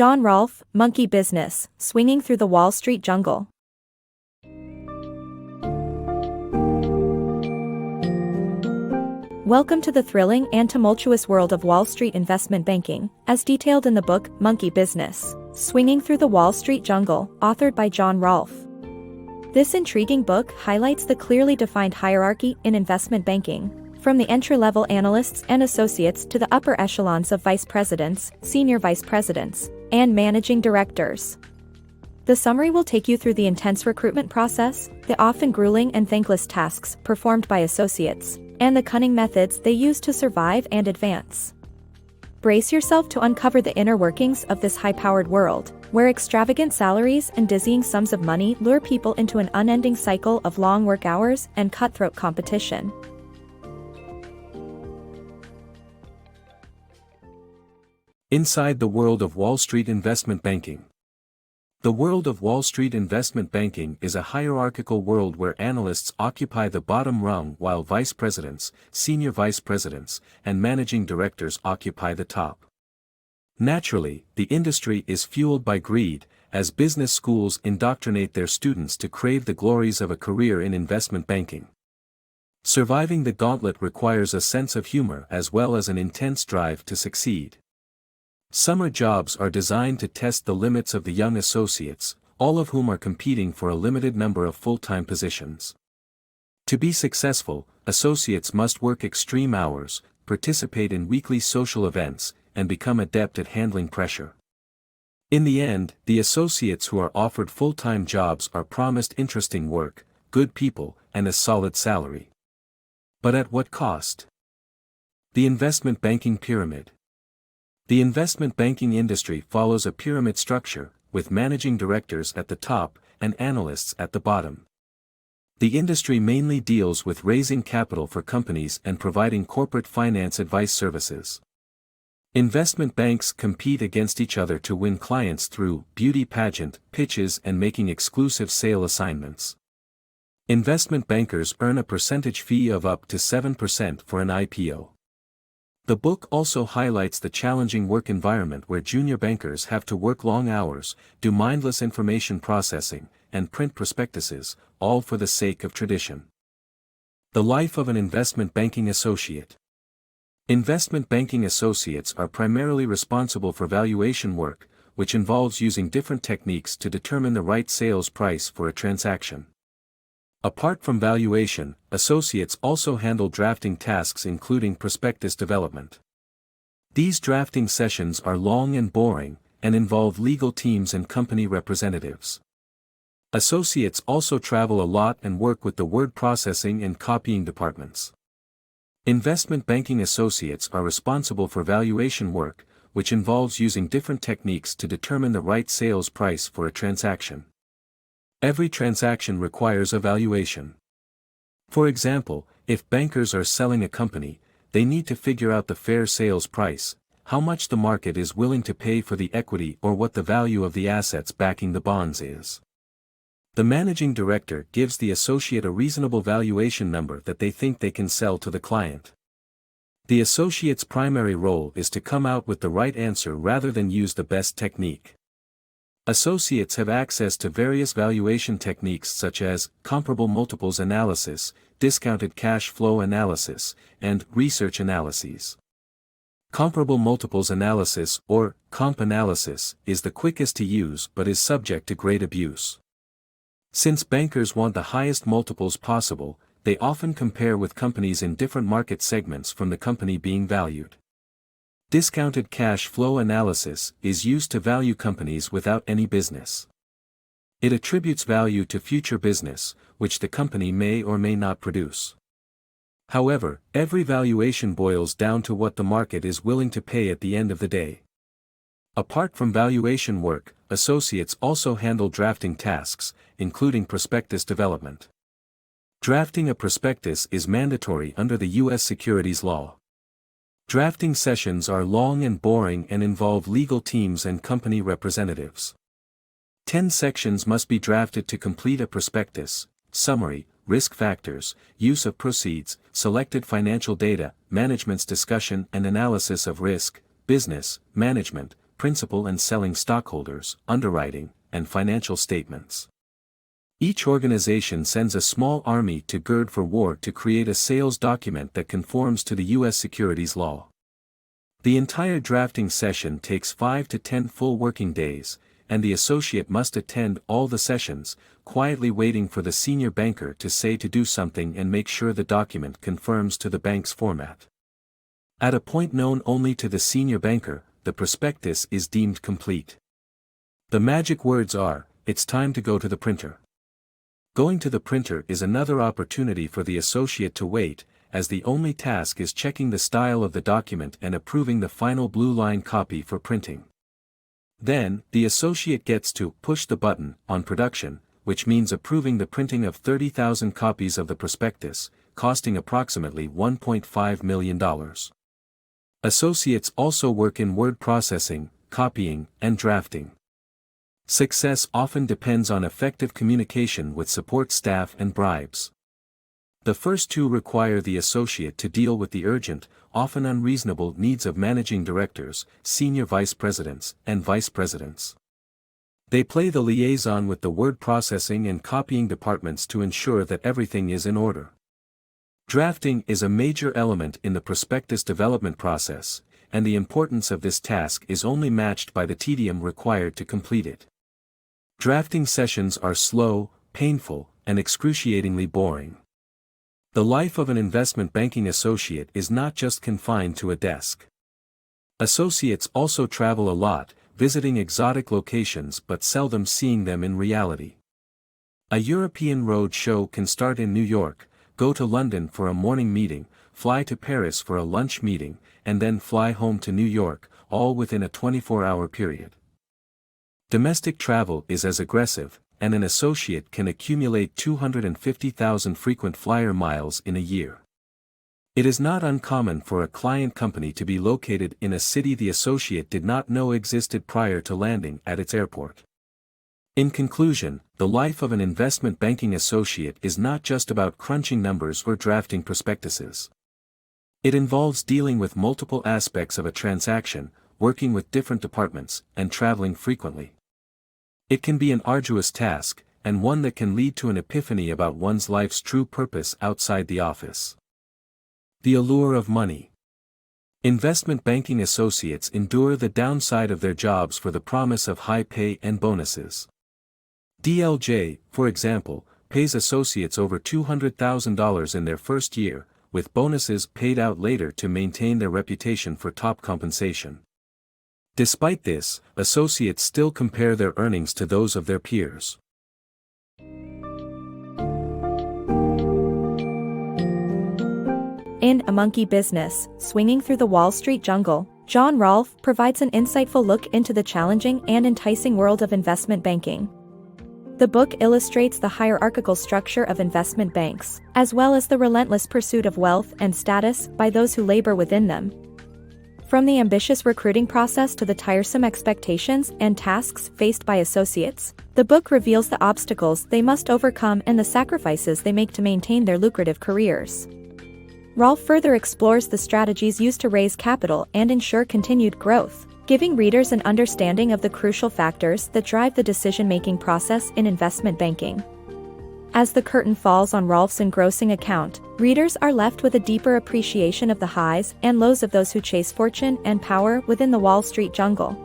John Rolfe, Monkey Business, Swinging Through the Wall Street Jungle. Welcome to the thrilling and tumultuous world of Wall Street investment banking, as detailed in the book Monkey Business, Swinging Through the Wall Street Jungle, authored by John Rolfe. This intriguing book highlights the clearly defined hierarchy in investment banking, from the entry-level analysts and associates to the upper echelons of vice presidents, senior vice presidents, and managing directors. The summary will take you through the intense recruitment process, the often grueling and thankless tasks performed by associates, and the cunning methods they use to survive and advance. Brace yourself to uncover the inner workings of this high-powered world, where extravagant salaries and dizzying sums of money lure people into an unending cycle of long work hours and cutthroat competition. Inside the world of Wall Street investment banking. The world of Wall Street investment banking is a hierarchical world where analysts occupy the bottom rung while vice presidents, senior vice presidents, and managing directors occupy the top. Naturally, the industry is fueled by greed, as business schools indoctrinate their students to crave the glories of a career in investment banking. Surviving the gauntlet requires a sense of humor as well as an intense drive to succeed. Summer jobs are designed to test the limits of the young associates, all of whom are competing for a limited number of full-time positions. To be successful, associates must work extreme hours, participate in weekly social events, and become adept at handling pressure. In the end, the associates who are offered full-time jobs are promised interesting work, good people, and a solid salary. But at what cost? The investment banking pyramid. The investment banking industry follows a pyramid structure, with managing directors at the top and analysts at the bottom. The industry mainly deals with raising capital for companies and providing corporate finance advice services. Investment banks compete against each other to win clients through beauty pageant pitches and making exclusive sale assignments. Investment bankers earn a percentage fee of up to 7% for an IPO. The book also highlights the challenging work environment where junior bankers have to work long hours, do mindless information processing, and print prospectuses, all for the sake of tradition. The life of an investment banking associate. Investment banking associates are primarily responsible for valuation work, which involves using different techniques to determine the right sales price for a transaction. Apart from valuation, associates also handle drafting tasks including prospectus development. These drafting sessions are long and boring, and involve legal teams and company representatives. Associates also travel a lot and work with the word processing and copying departments. Investment banking associates are responsible for valuation work, which involves using different techniques to determine the right sales price for a transaction. Every transaction requires a valuation. For example, if bankers are selling a company, they need to figure out the fair sales price, how much the market is willing to pay for the equity or what the value of the assets backing the bonds is. The managing director gives the associate a reasonable valuation number that they think they can sell to the client. The associate's primary role is to come out with the right answer rather than use the best technique. Associates have access to various valuation techniques such as comparable multiples analysis, discounted cash flow analysis, and research analyses. Comparable multiples analysis, or comp analysis, is the quickest to use but is subject to great abuse. Since bankers want the highest multiples possible, they often compare with companies in different market segments from the company being valued. Discounted cash flow analysis is used to value companies without any business. It attributes value to future business, which the company may or may not produce. However, every valuation boils down to what the market is willing to pay at the end of the day. Apart from valuation work, associates also handle drafting tasks, including prospectus development. Drafting a prospectus is mandatory under the U.S. securities law. Drafting sessions are long and boring and involve legal teams and company representatives. 10 sections must be drafted to complete a prospectus: summary, risk factors, use of proceeds, selected financial data, management's discussion and analysis of risk, business, management, principal and selling stockholders, underwriting, and financial statements. Each organization sends a small army to gird for war to create a sales document that conforms to the U.S. securities law. The entire drafting session takes 5 to 10 full working days, and the associate must attend all the sessions, quietly waiting for the senior banker to say to do something and make sure the document conforms to the bank's format. At a point known only to the senior banker, the prospectus is deemed complete. The magic words are, "It's time to go to the printer." Going to the printer is another opportunity for the associate to wait, as the only task is checking the style of the document and approving the final blue line copy for printing. Then, the associate gets to push the button on production, which means approving the printing of 30,000 copies of the prospectus, costing approximately $1.5 million. Associates also work in word processing, copying, and drafting. Success often depends on effective communication with support staff and bribes. The first two require the associate to deal with the urgent, often unreasonable needs of managing directors, senior vice presidents, and vice presidents. They play the liaison with the word processing and copying departments to ensure that everything is in order. Drafting is a major element in the prospectus development process, and the importance of this task is only matched by the tedium required to complete it. Drafting sessions are slow, painful, and excruciatingly boring. The life of an investment banking associate is not just confined to a desk. Associates also travel a lot, visiting exotic locations but seldom seeing them in reality. A European road show can start in New York, go to London for a morning meeting, fly to Paris for a lunch meeting, and then fly home to New York, all within a 24-hour period. Domestic travel is as aggressive, and an associate can accumulate 250,000 frequent flyer miles in a year. It is not uncommon for a client company to be located in a city the associate did not know existed prior to landing at its airport. In conclusion, the life of an investment banking associate is not just about crunching numbers or drafting prospectuses. It involves dealing with multiple aspects of a transaction, working with different departments, and traveling frequently. It can be an arduous task, and one that can lead to an epiphany about one's life's true purpose outside the office. The allure of money. Investment banking associates endure the downside of their jobs for the promise of high pay and bonuses. DLJ, for example, pays associates over $200,000 in their first year, with bonuses paid out later to maintain their reputation for top compensation. Despite this, associates still compare their earnings to those of their peers. In A Monkey Business, Swinging Through the Wall Street Jungle, John Rolfe provides an insightful look into the challenging and enticing world of investment banking. The book illustrates the hierarchical structure of investment banks, as well as the relentless pursuit of wealth and status by those who labor within them. From the ambitious recruiting process to the tiresome expectations and tasks faced by associates, the book reveals the obstacles they must overcome and the sacrifices they make to maintain their lucrative careers. Rolfe further explores the strategies used to raise capital and ensure continued growth, giving readers an understanding of the crucial factors that drive the decision-making process in investment banking. As the curtain falls on Rolfe's engrossing account, readers are left with a deeper appreciation of the highs and lows of those who chase fortune and power within the Wall Street jungle.